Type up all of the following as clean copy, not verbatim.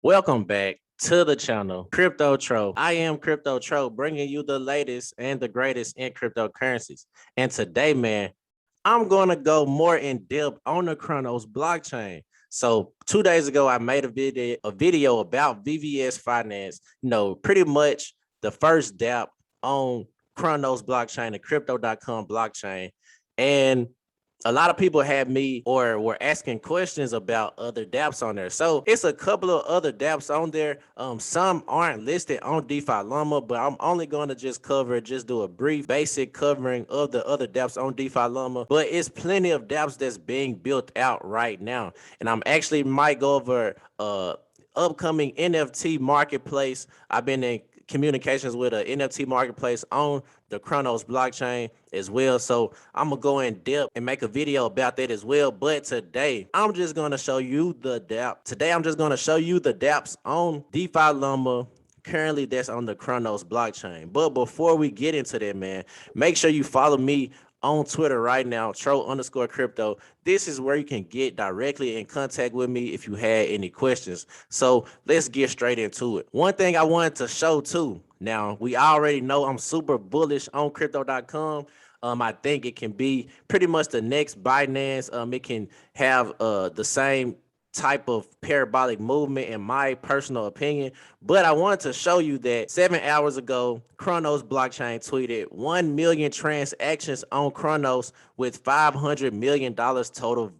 Welcome back to the channel, Crypto Tro. I am Crypto Tro, bringing you the latest and the greatest in cryptocurrencies. And today, man, I'm going to go more in depth on the Cronos blockchain. So 2 days ago, I made a video about VVS Finance. Pretty much the first DApp on Cronos blockchain, the Crypto.com blockchain, and a lot of people had me or were asking questions about other dApps on there. So it's a couple of other dApps on there. Some aren't listed on DeFi Llama, but I'm only going to just do a brief basic covering of the other dApps on DeFi Llama. But it's plenty of dApps that's being built out right now. And I'm actually might go over upcoming NFT marketplace. I've been in communications with an NFT marketplace on the Cronos blockchain as well. So I'm gonna go in depth and make a video about that as well. But today I'm just gonna show you the dApp. Today I'm just gonna show you the dApps on DeFi Llama currently that's on the Cronos blockchain. But before we get into that, man, make sure you follow me on Twitter right now, Tro_crypto. This is where you can get directly in contact with me if you had any questions. So let's get straight into it. One thing I wanted to show too. Now, we already know I'm super bullish on crypto.com. I think it can be pretty much the next Binance. It can have the same type of parabolic movement in my personal opinion. But I wanted to show you that 7 hours ago, Cronos blockchain tweeted 1 million transactions on Cronos with $500 million total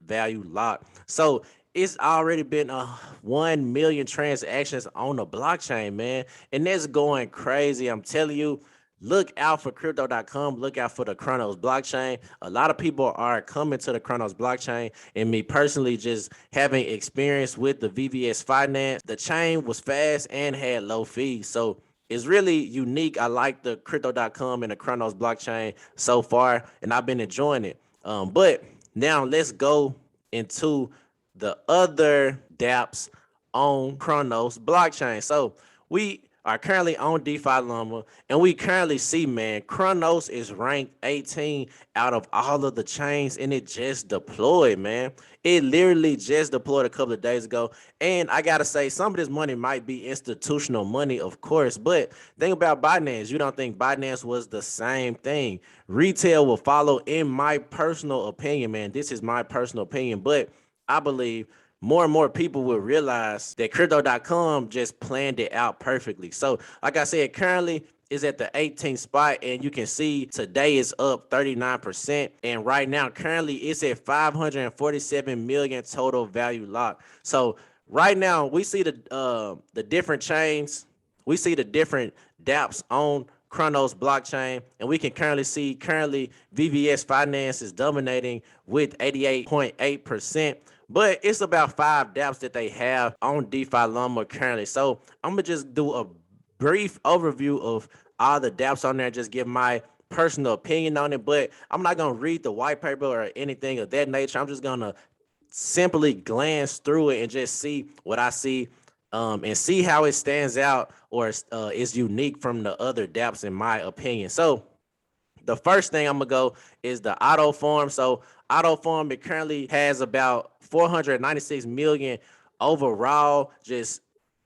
value locked. So it's already been 1 million transactions on the blockchain, man. And that's going crazy. I'm telling you, look out for crypto.com. Look out for the Cronos blockchain. A lot of people are coming to the Cronos blockchain, and me personally, just having experience with the VVS Finance, the chain was fast and had low fees. So it's really unique. I like the crypto.com and the Cronos blockchain so far, and I've been enjoying it. But now let's go into the other dApps on Cronos blockchain. So we are currently on DeFi Llama, and we currently see, man, Cronos is ranked 18 out of all of the chains, and it just deployed, man. It literally just deployed a couple of days ago. And I gotta say, some of this money might be institutional money, of course, but think about Binance. You don't think Binance was the same thing? Retail will follow, in my personal opinion, man. This is my personal opinion, but I believe more and more people will realize that crypto.com just planned it out perfectly. So, like I said, currently is at the 18th spot, and you can see today is up 39%. And right now, currently, it's at 547 million total value locked. So right now, we see the different chains, we see the different dApps on Cronos blockchain, and we can currently see VVS Finance is dominating with 88.8%. But it's about 5 dApps that they have on DeFi Llama currently. So I'm gonna just do a brief overview of all the dApps on there, just give my personal opinion on it. But I'm not gonna read the white paper or anything of that nature. I'm just gonna simply glance through it and just see what I see, and see how it stands out or is unique from the other dApps in my opinion. So the first thing I'm gonna go is the AutoFarm. So AutoFarm, it currently has about 496 million overall, just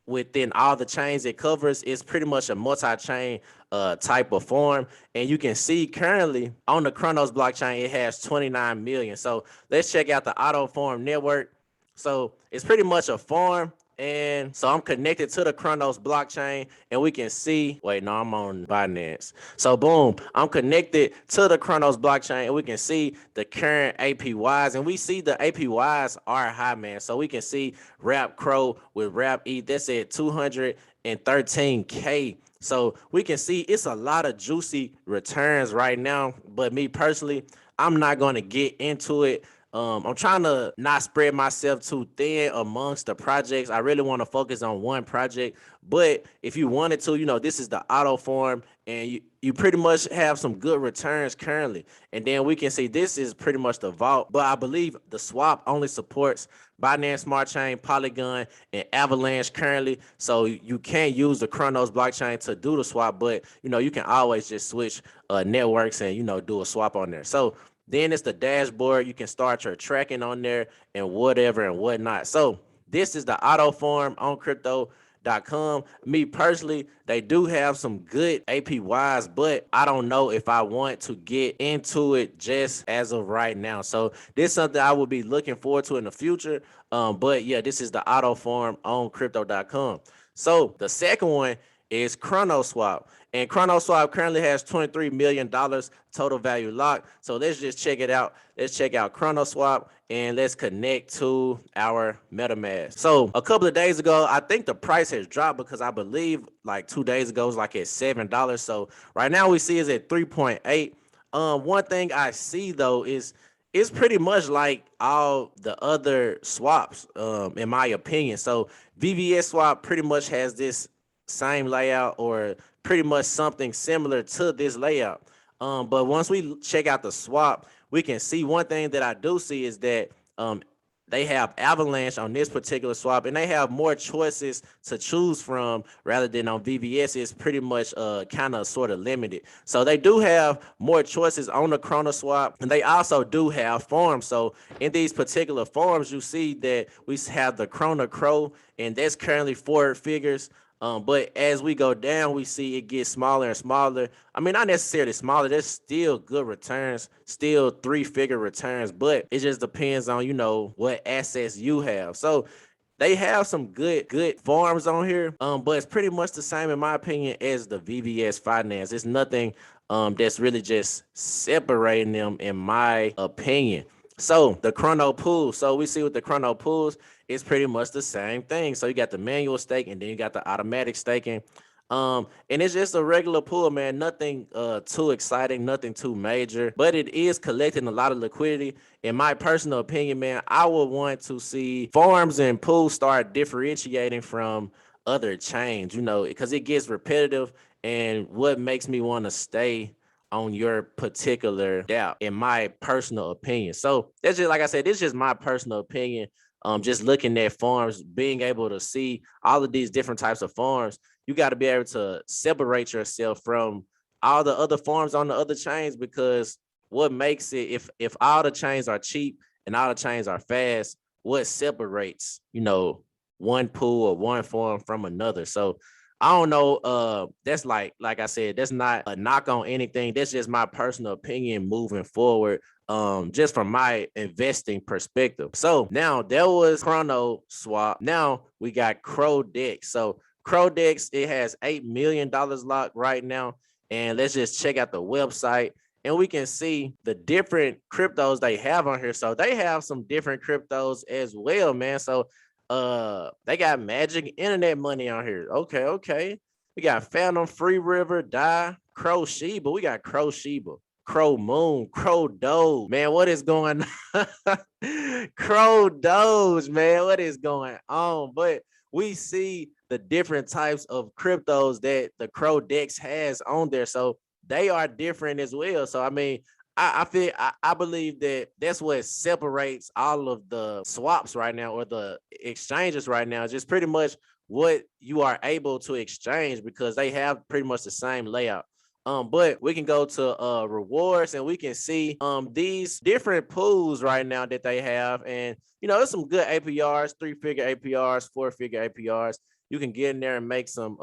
within all the chains it covers. It's pretty much a multi-chain type of farm. And you can see currently on the Cronos blockchain, it has 29 million. So let's check out the AutoFarm network. So it's pretty much a farm. And so I'm connected to the Cronos blockchain, and we can see, wait, no, I'm on Binance. So boom, I'm connected to the Cronos blockchain, and we can see the current APYs, and we see the APYs are high, man. So we can see Wrap Crow with Wrap E, that's at 213K. So we can see it's a lot of juicy returns right now. But me personally, I'm not going to get into it. I'm trying to not spread myself too thin amongst the projects. I really want to focus on one project. But if you wanted to, this is the AutoFarm, and you pretty much have some good returns currently. And then we can see this is pretty much the vault. But I believe the swap only supports Binance Smart Chain, Polygon, and Avalanche currently. So you can't use the Cronos blockchain to do the swap, but you can always just switch networks and do a swap on there. So then it's the dashboard. You can start your tracking on there and whatever and whatnot. So This is the AutoFarm on crypto.com. Me personally, they do have some good APYs, but I don't know if I want to get into it just as of right now. So this is something I will be looking forward to in the future. But yeah, this is the AutoFarm on crypto.com. So the second one is Cronaswap. And Cronaswap currently has $23 million total value locked. So let's just check it out. Let's check out Cronaswap and let's connect to our MetaMask. So a couple of days ago, I think the price has dropped because I believe like 2 days ago it was like at $7. So right now we see is at 3.8. One thing I see though is it's pretty much like all the other swaps, in my opinion. So VVS swap pretty much has this same layout or pretty much something similar to this layout. But once we check out the swap, we can see one thing that I do see is that they have Avalanche on this particular swap, and they have more choices to choose from rather than on VVS. It's pretty much kind of sort of limited. So they do have more choices on the Cronos swap, and they also do have farms. So in these particular farms, you see that we have the Cronos CRO, and that's currently 4 figures. But as we go down, we see it gets smaller and smaller. I mean, not necessarily smaller. There's still good returns, still 3-figure returns, but it just depends on, what assets you have. So they have some good farms on here. But it's pretty much the same, in my opinion, as the VVS finance. It's nothing that's really just separating them, in my opinion. So the chrono pool. So we see with the chrono pools, it's pretty much the same thing. So you got the manual stake and then you got the automatic staking. And it's just a regular pool, man. Nothing too exciting, nothing too major, but it is collecting a lot of liquidity. In my personal opinion, man, I would want to see farms and pools start differentiating from other chains, because it gets repetitive. And what makes me want to stay on your particular doubt, in my personal opinion. So that's just, like I said, this is just my personal opinion. Just looking at farms, being able to see all of these different types of farms, you got to be able to separate yourself from all the other farms on the other chains, because what makes it, if all the chains are cheap and all the chains are fast, what separates, one pool or one farm from another? So I don't know. That's like I said, that's not a knock on anything. That's just my personal opinion moving forward. Just from my investing perspective. So now there was Cronos swap. Now we got Crodex. So Crodex, it has $8 million locked right now. And let's just check out the website and we can see the different cryptos they have on here. So they have some different cryptos as well, man. So they got Magic Internet Money on here. Okay. We got Phantom, Free River, Die, Crow Shiba. We got Crow Shiba, Crow Moon, Crow Doge. Man, what is going on? Crow Doge, man, what is going on? But we see the different types of cryptos that the Crodex has on there. So they are different as well. So I mean, I believe that that's what separates all of the swaps right now, or the exchanges right now, just pretty much what you are able to exchange, because they have pretty much the same layout. But we can go to rewards and we can see these different pools right now that they have. And there's some good APRs, 3-figure APRs, 4-figure APRs. You can get in there and make some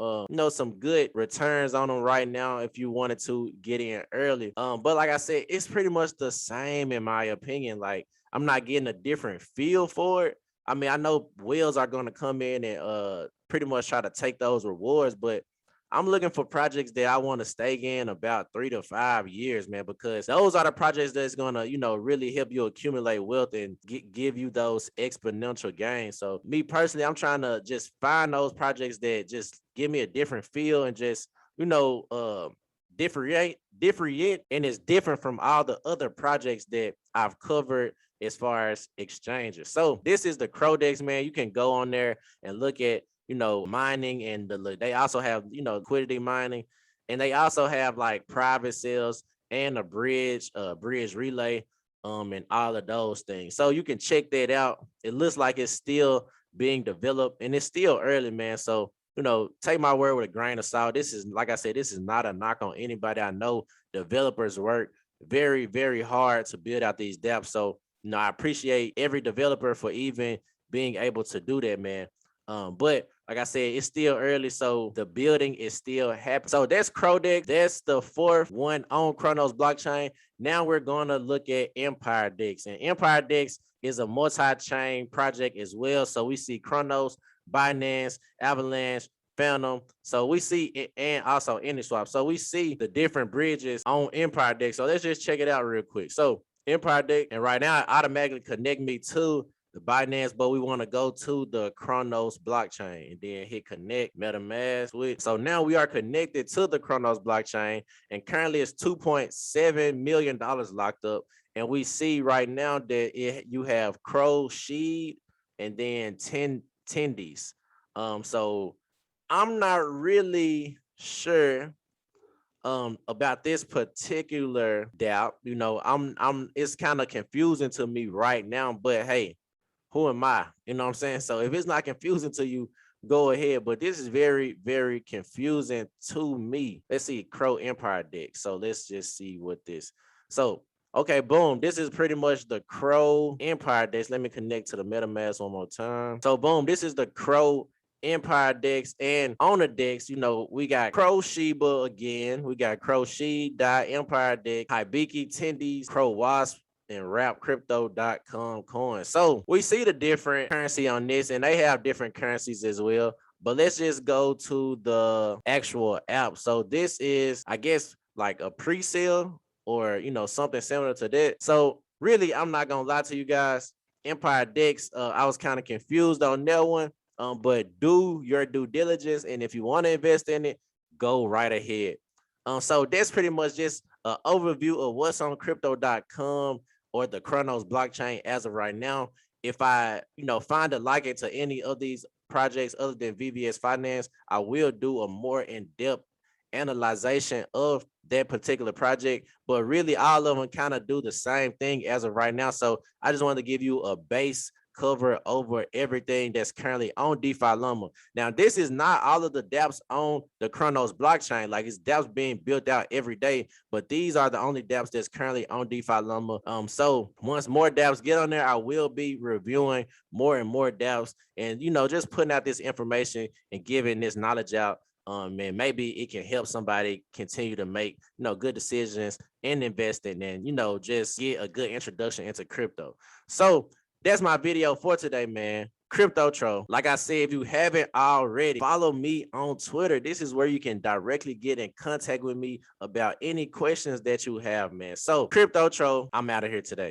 some good returns on them right now if you wanted to get in early. But like I said, it's pretty much the same, in my opinion. Like, I'm not getting a different feel for it. I mean, I know whales are going to come in and pretty much try to take those rewards, but I'm looking for projects that I want to stay in about 3 to 5 years, man, because those are the projects that's going to, really help you accumulate wealth and give you those exponential gains. So me personally, I'm trying to just find those projects that just give me a different feel and just, differentiate, and it's different from all the other projects that I've covered as far as exchanges. So this is the Crodex, man. You can go on there and look at mining, and they also have, liquidity mining, and they also have like private sales and a bridge relay, and all of those things. So you can check that out. It looks like it's still being developed and it's still early, man. So, take my word with a grain of salt. This is, like I said, this is not a knock on anybody. I know developers work very, very hard to build out these dApps. So, I appreciate every developer for even being able to do that, man. But like I said, it's still early, so the building is still happening. So that's Crodex. That's the fourth one on Cronos blockchain. Now we're gonna look at Empire Dex, and Empire Dex is a multi-chain project as well. So we see Cronos, Binance, Avalanche, Phantom. So we see it, and also Uniswap. So we see the different bridges on Empire Dex. So let's just check it out real quick. So Empire Dex, and right now it automatically connect me to the Binance, but we want to go to the Cronos blockchain and then hit connect, MetaMask, switch. So now we are connected to the Cronos blockchain, and currently it's $2.7 million locked up. And we see right now that you have Crow, Sheed, and then 10 tendies. So I'm not really sure about this particular DApp. You know, it's kind of confusing to me right now, but hey, who am I? You know what I'm saying? So if it's not confusing to you, go ahead. But this is very, very confusing to me. Let's see, Crow Empire Dex. So let's just see what this. So, okay, boom. This is pretty much the Crow Empire Dex. Let me connect to the MetaMask one more time. So boom, this is the Crow Empire Dex, and on the Dex, you know, we got Crow Shiba again. We got Crow She, Empire Dex, Hibiki, Tendies, Crow Wasp, and rapcrypto.com coins. So we see the different currency on this, and they have different currencies as well. But let's just go to the actual app. So this is, I guess, like a pre-sale or, you know, something similar to that. So really, I'm not gonna lie to you guys. Empire Dex, I was kind of confused on that one. But do your due diligence, and if you want to invest in it, go right ahead. So that's pretty much just an overview of what's on crypto.com or the Cronos blockchain as of right now. If I, you know, find a liking to any of these projects other than VVS Finance, I will do a more in-depth analyzation of that particular project. But really, all of them kind of do the same thing as of right now. So I just wanted to give you a base cover over everything that's currently on DeFi Llama. Now, this is not all of the dApps on the Cronos blockchain. Like, it's dApps being built out every day, but these are the only dApps that's currently on DeFi Llama. So once more dApps get on there, I will be reviewing more and more dApps, and, you know, just putting out this information and giving this knowledge out. And maybe it can help somebody continue to make, you know, good decisions and investing, and, you know, just get a good introduction into crypto. So that's my video for today, man. Crypto Troll. Like I said, if you haven't already, follow me on Twitter. This is where you can directly get in contact with me about any questions that you have, man. So Crypto Troll, I'm out of here today.